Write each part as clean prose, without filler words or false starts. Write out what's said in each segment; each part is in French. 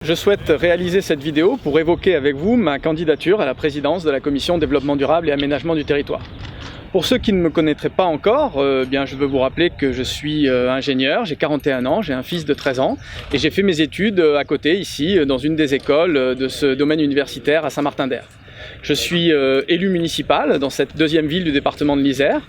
Je souhaite réaliser cette vidéo pour évoquer avec vous ma candidature à la présidence de la Commission Développement Durable et Aménagement du Territoire. Pour ceux qui ne me connaîtraient pas encore, je veux vous rappeler que je suis ingénieur, j'ai 41 ans, j'ai un fils de 13 ans et j'ai fait mes études à côté, ici, dans une des écoles de ce domaine universitaire à Saint-Martin-d'Hères. Je suis élu municipal dans cette deuxième ville du département de l'Isère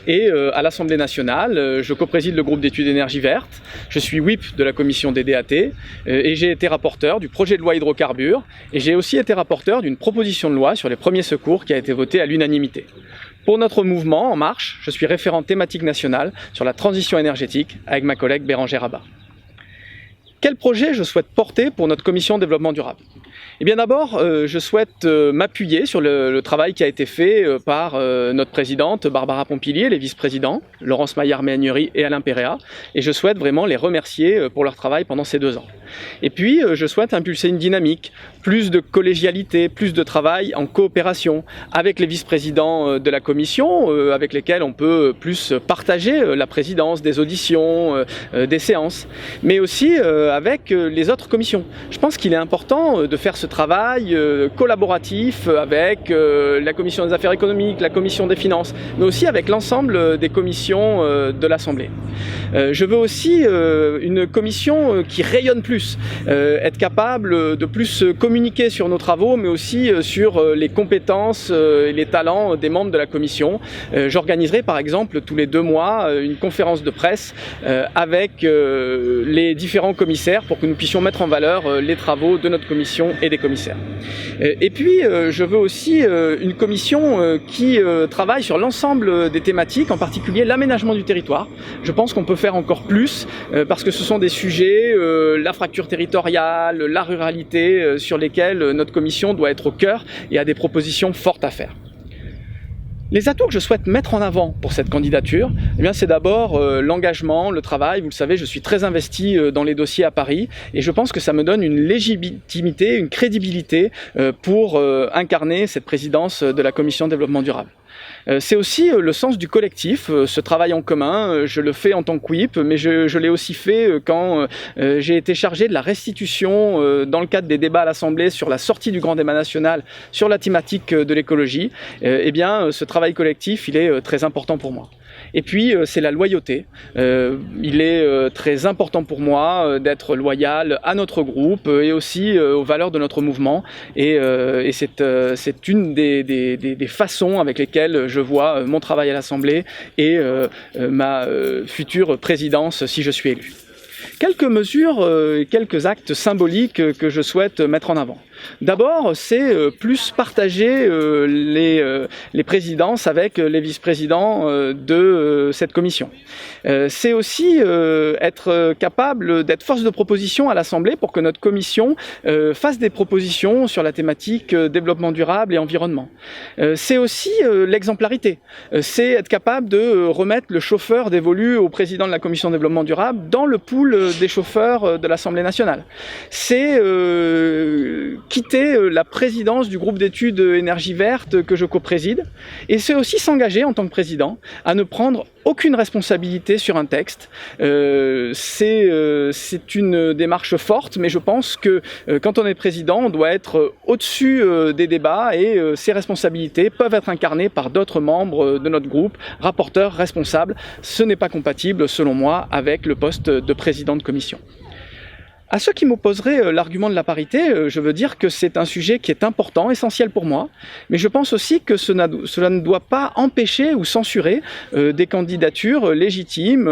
et à l'Assemblée nationale, je co-préside le groupe d'études énergie verte, je suis whip de la commission des DAT et j'ai été rapporteur du projet de loi hydrocarbures et j'ai aussi été rapporteur d'une proposition de loi sur les premiers secours qui a été votée à l'unanimité. Pour notre mouvement En Marche, je suis référent thématique national sur la transition énergétique avec ma collègue Bérangère Abba. Quel projet je souhaite porter pour notre commission développement durable ? Eh bien d'abord, je souhaite m'appuyer sur le travail qui a été fait par notre présidente Barbara Pompilier, les vice-présidents, Laurence Maillard-Méhaignerie et Alain Péréa, et je souhaite vraiment les remercier pour leur travail pendant ces 2 ans. Et puis, je souhaite impulser une dynamique, plus de collégialité, plus de travail en coopération avec les vice-présidents de la commission, avec lesquels on peut plus partager la présidence, des auditions, des séances, mais aussi avec les autres commissions. Je pense qu'il est important de faire ce travail collaboratif avec la commission des affaires économiques, la commission des finances, mais aussi avec l'ensemble des commissions de l'Assemblée. Je veux aussi une commission qui rayonne plus, être capable de plus communiquer sur nos travaux, mais aussi sur les compétences et les talents des membres de la commission. J'organiserai par exemple tous les 2 mois une conférence de presse avec les différents commissaires pour que nous puissions mettre en valeur les travaux de notre commission et des commissaires. Et puis je veux aussi une commission qui travaille sur l'ensemble des thématiques, en particulier l'aménagement du territoire. Je pense qu'on peut faire encore plus parce que ce sont des sujets, la fracture territoriale, la ruralité, sur lesquels notre commission doit être au cœur et a des propositions fortes à faire. Les atouts que je souhaite mettre en avant pour cette candidature, c'est d'abord l'engagement, le travail. Vous le savez, je suis très investi dans les dossiers à Paris et je pense que ça me donne une légitimité, une crédibilité pour incarner cette présidence de la Commission Développement Durable. C'est aussi le sens du collectif, ce travail en commun, je le fais en tant que whip, mais je l'ai aussi fait quand j'ai été chargé de la restitution dans le cadre des débats à l'Assemblée sur la sortie du grand débat national sur la thématique de l'écologie. Ce travail collectif, il est très important pour moi. Et puis, c'est la loyauté. Il est très important pour moi d'être loyal à notre groupe et aussi aux valeurs de notre mouvement. Et c'est une des façons avec lesquelles je vois mon travail à l'Assemblée et ma future présidence si je suis élu. Quelques mesures, quelques actes symboliques que je souhaite mettre en avant. D'abord, c'est plus partager les présidences avec les vice-présidents de cette commission. C'est aussi être capable d'être force de proposition à l'Assemblée pour que notre commission fasse des propositions sur la thématique développement durable et environnement. C'est aussi l'exemplarité. C'est être capable de remettre le chauffeur dévolu au président de la commission développement durable dans le pool des chauffeurs de l'Assemblée nationale. C'est quitter la présidence du groupe d'études énergie verte que je co-préside et c'est aussi s'engager en tant que président à ne prendre aucune responsabilité sur un texte. C'est une démarche forte, mais je pense que quand on est président, on doit être au-dessus des débats et ces responsabilités peuvent être incarnées par d'autres membres de notre groupe, rapporteurs, responsables. Ce n'est pas compatible, selon moi, avec le poste de président de commission. À ceux qui m'opposeraient l'argument de la parité, je veux dire que c'est un sujet qui est important, essentiel pour moi, mais je pense aussi que cela ne doit pas empêcher ou censurer des candidatures légitimes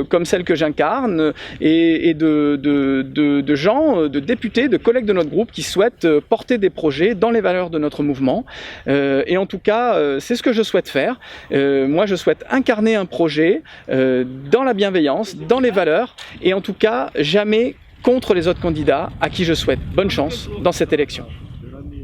comme celle que j'incarne et de gens, de députés, de collègues de notre groupe qui souhaitent porter des projets dans les valeurs de notre mouvement. Et en tout cas, c'est ce que je souhaite faire. Moi, je souhaite incarner un projet dans la bienveillance, dans les valeurs et en tout cas, jamais contre les autres candidats à qui je souhaite bonne chance dans cette élection.